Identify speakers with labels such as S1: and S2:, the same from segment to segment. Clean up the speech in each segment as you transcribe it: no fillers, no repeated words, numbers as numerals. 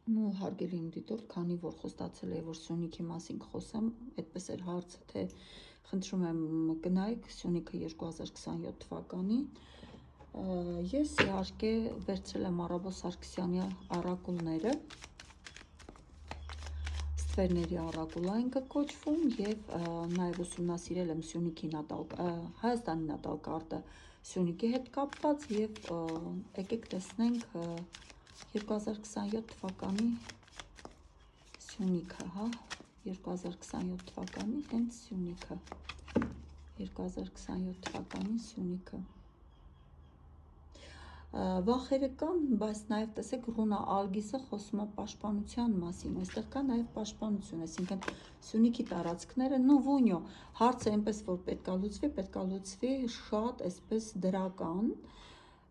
S1: Ну, հարգելի ունկնդիրներ, քանի որ խոստացել էի, որ Սյունիքի մասին կխոսեմ, այդպես էր հարցը, թե խնդրում եմ գնայք Սյունիքը 2027 թվականին։ Ես իհարկե վերցրել եմ Արաբո Սարգսյանի առակուլները, ստվերների առակուլային կոչվում, եւ նաև ուսումնասիրել եմ Սյունիքի Հայաստանի նատալ կարտը Սյունիքի հետ կապված, եւ եկեք տեսնենք 2027 թվականի Սյունիքը, 2027 թվականի հենց Սյունիքը, 2027 թվականի Սյունիքը։ Վախերը կան, բայց նաև տեսեք Ռունա Ալգիսը խոսում է պաշտպանության մասին, այստեղ կա նաև պաշտպանություն, այսինքն Սյունիքի տարածքները, նո վունյո, հարցը այնպես որ պետքա լուծվի շատ այսպես դրական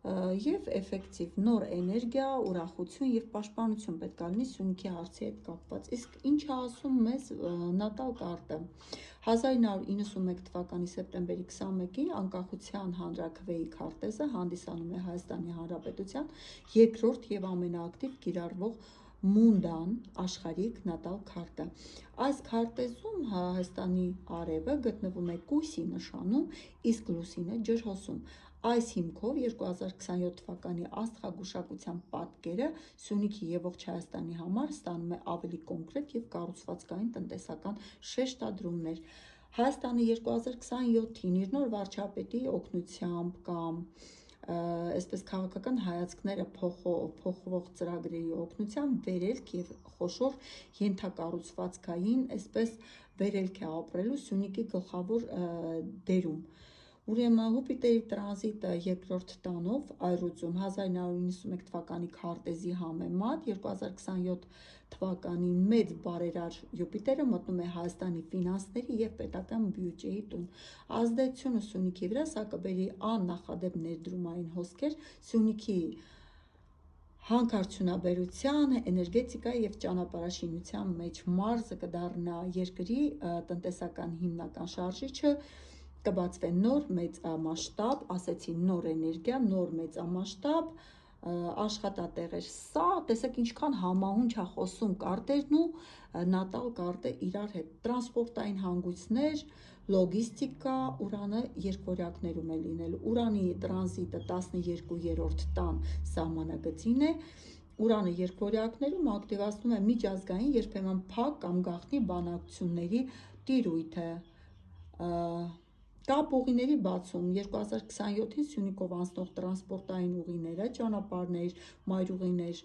S1: եւ էֆեկտիվ, նոր էներգիա, ուրախություն եւ պաշտպանություն պետք է լինի Սյունիքի հարցի հետ կապված։ Իսկ ինչ է ասում մեզ նատալ կարտը 1991 թվականի սեպտեմբերի 21-ին անկախության հանրաքվեի քարտեզը հանդիսանում է Հայաստանի Հանրապետության երկրորդ եւ ամենաակտիվ կիրառվող Մունդան աշխարհիկ նատալ քարտը։ Այս քարտեզում Հայաստանի արևը գտնվում է կույսի նշանում, իսկ լուսինը ջրհոսում։ Այս հիմքով 2027 թվականի աստղագուշակության պատկերը Սյունիքի եւ ողջ Հայաստանի համար ստանում է ավելի կոնկրետ եւ կառուցվածքային տնտեսական շեշտադրումներ։ Հայաստանը 2027-ին իր նոր վարչապետի օգնությամբ կամ այսպես քաղաքական հայացքները փոխվող ծրագրերի օգնությամբ վերելք եւ խոշոր ենթակառուցվածքային այսպես վերելք է ապրելու Սյունիքի գլխավոր դերում։ Ուրեմն Հուպիտերի տրանզիտը երկրորդ տանով այրուծում 1991 թվականի քարտեզի համեմատ 2027 թվականին մեծ բարերար Յուպիտերը մտնում է Հայաստանի ֆինանսների եւ պետական բյուջեի տուն։ Ազդեցությունը Սյունիքի վրա սա կբերի աննախադեպ ներդրումային հոսքեր Սյունիքի հանքարդյունաբերության, էներգետիկայի եւ ճանապարհաշինության մեջ, մարզը կդառնա երկրի տնտեսական հիմնական շարժիչը, կբացվեն նոր մեծամասշտաբ, ասեցի նոր էներգիա, նոր մեծամասշտաբ աշխատատեղեր։ Սա տեսեք ինչքան համահունչ է խոսում կարտերն ու նատալ կարտը իրար հետ։ Տրանսպորտային հանգույցներ, լոգիստիկա, Ուրանը երկվորյակներում է լինելու։ Ուրանի տրանզիտը 12-րդ տան սահմանագծին է։ Ուրանը երկվորյակներում ակտիվացնում է միջազգային, երբեմն փակ կամ գաղտնի բանակցությունների տիրույթը։ Կապ ուղիների բացում 2027-ին Սյունիքով անցնող տրանսպորտային ուղիները, ճանապարհներ, մայրուղիներ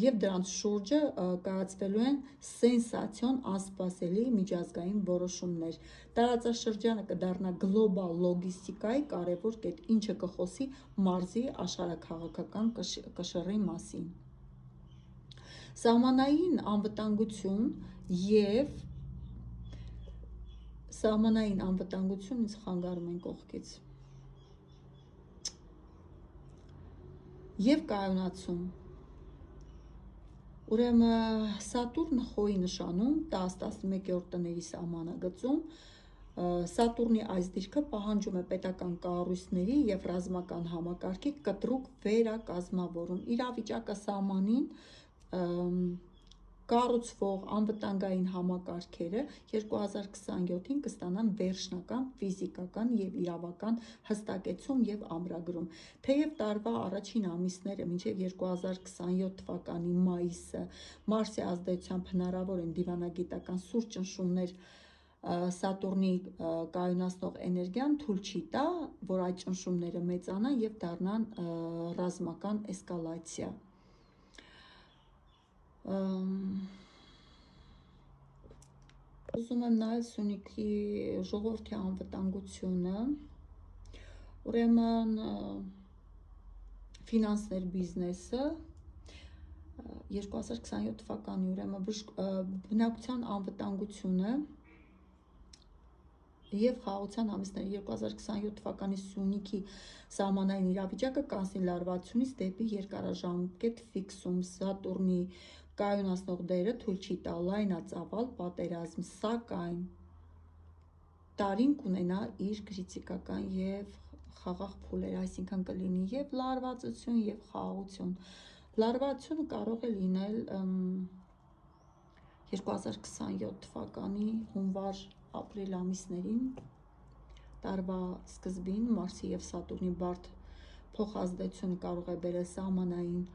S1: եւ դրանց շուրջը կայացվելու են սենսացիոն անսպասելի միջազգային որոշումներ։ Տարածաշրջանը կդառնա գլոբալ լոգիստիկայի կարևոր կետ, ինչը կխոսի մարզի աշխարհաքաղաքական կշռի մասին։ Սահմանային անվտանգություն ինձ խանգարում են կողքից։ Եվ կայունացում։ Ուրեմն Սատուրնը խոյի նշանում 10-11-րդ տների սահմանագծում Սատուրնի այս դիրքը պահանջում է պետական կառույցների եւ ռազմական համակարգի կտրուկ վերակազմավորում։ Իրավիճակը սահմանին կառուցվող անվտանգային համակարգերը 2027-ին կստանան վերջնական ֆիզիկական եւ իրավական հստակեցում եւ ամրագրում։ Թեև տարվա առաջին ամիսները մինչև 2027 թվականի մայիսը Մարսի ազդեցությամբ հնարավոր են դիվանագիտական սուր ճնշումներ, Սատուրնի կայունացնող էներգիան թույլ չի տա, որ այդ ճնշումները մեծանան եւ դառնան ռազմական էսկալացիա։ Ուզում եմ նայել Սյունիքի ժողովրդի անվտանգությունը, ուրեմն ֆինանսներ, բիզնեսը 2027 թվականի ուրեմն բնակության անվտանգությունը եւ խաղաղության ամիսները 2027 թվականի Սյունիքի սահմանային իրավիճակը կանցնի լարվածությունից դեպի երկարաժամկետ ֆիքսում։ Սատուրնի կայունացնող դերը թույլ չի տա լայնածավալ պատերազմ, սակայն տարին կունենա իր քրիտիկական եւ խաղաղ փուլերը, այսինքն կլինի եւ լարվածություն եւ խաղաղություն։ Լարվածությունը կարող է լինել 2027 թվականի հունվար-ապրիլ ամիսներին, տարվա սկզբին Մարսի և Սատուրնի բարդ փոխազդեցությունը կարող է բերել սահմանային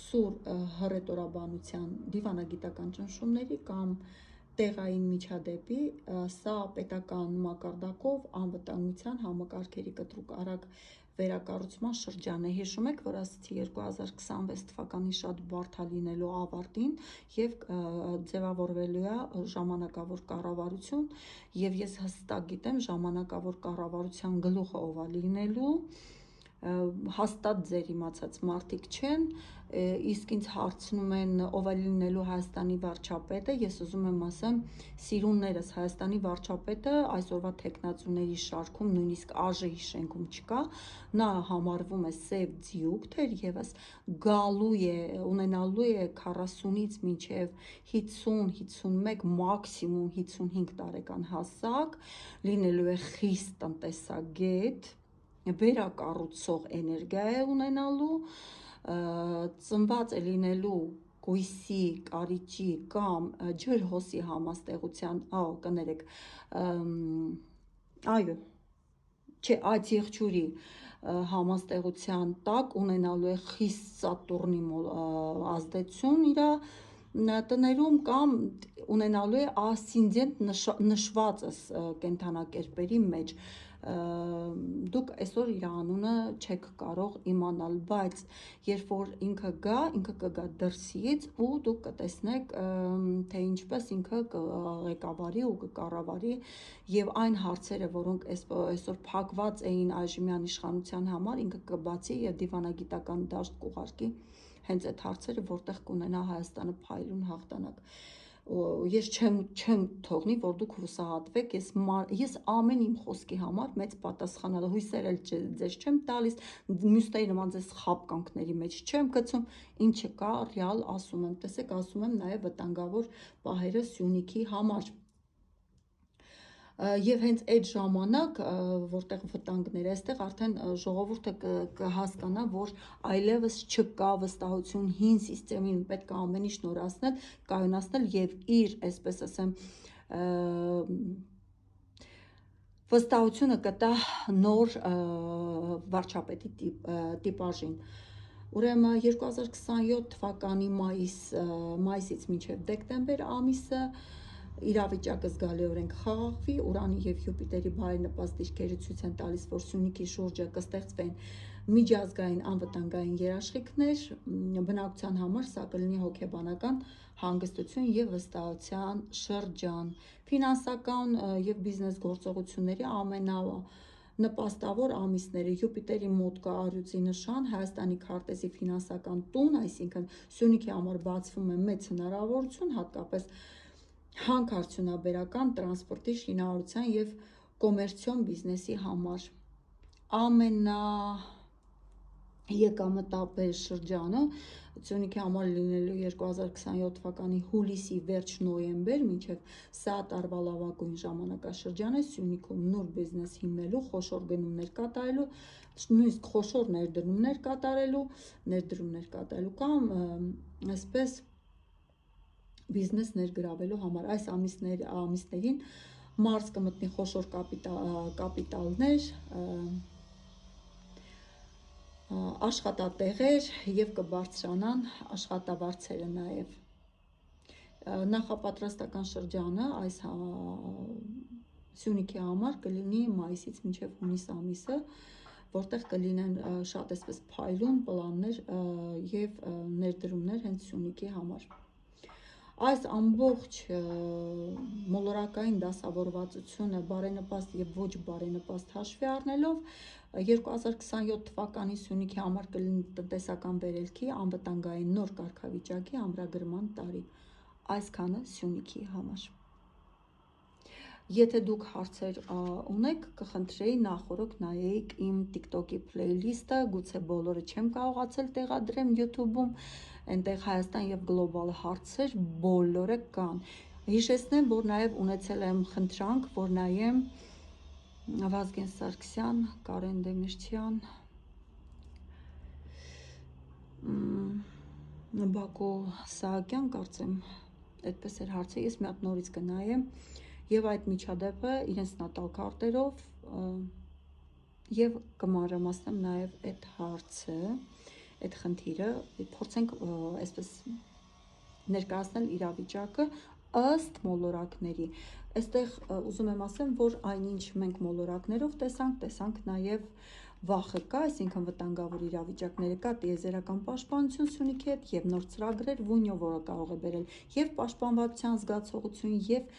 S1: սուր հռետորաբանության դիվանագիտական ճնշումների կամ տեղային միջադեպի, սա պետական մակարդակով անվտանգության համակարգերի կտրուկ արագ վերակառուցման շրջան է։ Հիշում եք, որ ասացի 2026 թվականի շատ բարդ է լինելու ավարտին և ձևավորվելու է ժամանակավոր կառավարություն, և ես հստակ գիտեմ ժամանակավոր կառավարության գլուխը ով է լինելու, հաստատ ձեր իմացած մարդիկ չեն, իսկ ինձ հարցնում են ով է լինելու Հայաստանի վարչապետը, ես ուզում եմ ասեմ սիրուններս, Հայաստանի վարչապետը այսօրվա թեկնածուների շարքում նույնիսկ ԱԺ-ի շենքում չկա, նա համարվում է սև ձիուկ, թերևս գալու է, ունենալու է 40-ից մինչև 50-51, մաքսիմում 55 տարեկան հասակ, լինելու է խիստ տնտեսագետ, վերակառուցող էներգիա է ունենալու, ծնված է լինելու գույսի, կարիճի կամ ջրհոսի համաստեղության, կներեք, այո, չէ, այդ եղջյուրի համաստեղության տակ ունենալու է խիստ Սատուրնի ազդեցություն իր տներում կամ ունենալու է ասինդենտ նշվածս կենդանակերպերի մեջ, դուք այսօր իր անունը չեք կարող իմանալ, բայց երբ որ ինքը գա, ինքը կգա դրսից ու դուք կտեսնեք, թե ինչպես ինքը կղեկավարի ու կկառավարի, և այն հարցերը, որոնք այսօր փակված էին այժմյան իշխանության համար, ինքը կբացի և դիվանագիտական դաշտ կուղարկի հենց այդ հարցերը, որտեղ կունենա Հայաստանը փայլուն հաղթանակ։ Ես չեմ թողնի, որ դուք հուսահատվեք, ես ամեն իմ խոսքի համար մեծ պատասխան հույսեր էլ ձեզ չեմ տալիս, մյուսների նման ձեզ խաբկանքների մեջ չեմ գցում, ինչը կա ռեալ ասում եմ, տեսեք, ասում եմ նաև վտանգավոր պահերը Սյունիքի համար։ Եվ հենց այդ ժամանակ, որտեղ վտանգներ, այստեղ արդեն ժողովուրդը կհասկանա, որ այլևս չկա վստահություն հին սիստեմին, պետք է ամեն ինչ նորացնել, կայունացնել և իր, այսպես ասեմ, վստահությունը կտա նոր վարչապետի տիպաժին։ Ուրեմն 2027 թվականի մայիսից մինչև դեկտեմբեր ամիսը իրավիճակը զգալիորեն կխաղաղվի, Ուրանի և Յուպիտերի բարենպաստ դիրքերը ցույց են տալիս, որ Սյունիքի շուրջը կստեղծվեն միջազգային անվտանգային երաշխիքներ, բնակության համար սա կլինի հոգեբանական հանգստություն և վստահության շրջան։ Ֆինանսական և բիզնես գործողությունների ամենանպաստավոր ամիսները Յուպիտերի մոտ կա առյուծի նշան, Հայաստանի քարտեզի ֆինանսական տուն, այսինքն Սյունիքի համար բացվում է մեծ հնարավորություն, հատկապես հանքարդյունաբերական, տրանսպորտի, շինարարության և կոմերցիոն բիզնեսի համար։ Ամենաեկամտաբեր շրջանը Սյունիքի համար լինելու 2027 թվականի հուլիսի վերջ նոյեմբեր մինչև սա տարվա լավագույն ժամանակաշրջան է Սյունիքում նոր բիզնես հիմնելու, խոշոր գնումներ կատարելու, նույնիսկ խոշոր ներդրումներ կատարելու կամ այսպես բիզնես ներգրավելու համար։ Այս ամիսներին մարզ կմտնի խոշոր կապիտալներ, աշխատատեղեր և կբարձրանան աշխատավարձերը նաև։ Նախապատրաստական շրջանը այս Սյունիքի համար կլինի մայիսից մինչև հունիս ամիսը, որտեղ կլինեն շատ այսպես փայլուն պլաններ և ներդրումներ հենց Սյունիքի համար։ Այս ամբողջ մոլորակային դասավորվածությունը բարենպաստ և ոչ բարենպաստ հաշվի առնելով 2027 թվականի Սյունիքի համար կլինի տնտեսական վերելքի, անվտանգային նոր կարգավիճակի ամրագրման տարի։ Այսքանը Սյունիքի համար։ Եթե դուք հարցեր ունեք, կխնդրեի նախորդ նայեիք իմ TikTok-ի փլեյլիստը, գուցե բոլորը չեմ կարողացել տեղադրեմ YouTube-ում, այնտեղ Հայաստան և գլոբալ հարցեր բոլորը կան։ Հիշեցնեմ, որ նաև ունեցել եմ խնդրանք, որ նայեմ Վազգեն Սարգսյան, Կարեն Դեմիրճյան, Բակո Սահակյան, կարծեմ, այդպես էր հարցը, ես մի հատ նորից կնայեմ եւ այդ միջադեպը իրենց նատալ քարտերով եւ կմանրամասնեմ նաեւ այդ հարցը, այդ խնդիրը, փորձենք այսպես ներկայացնել իրավիճակը ըստ մոլորակների։ Այստեղ ուզում եմ ասեմ, որ այնինչ մենք մոլորակներով տեսանք նաև վախը կա, այսինքն վտանգավոր իրավիճակները կա, տիեզերական պաշտպանություն Սյունիքի հետ եւ նոր ծրագրեր Վունյո, որը կարող է բերել եւ պաշտպանվածության զգացողություն եւ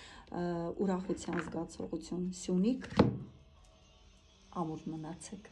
S1: ուրախության զգացողություն։ Սյունիք, ամուր մնացեք։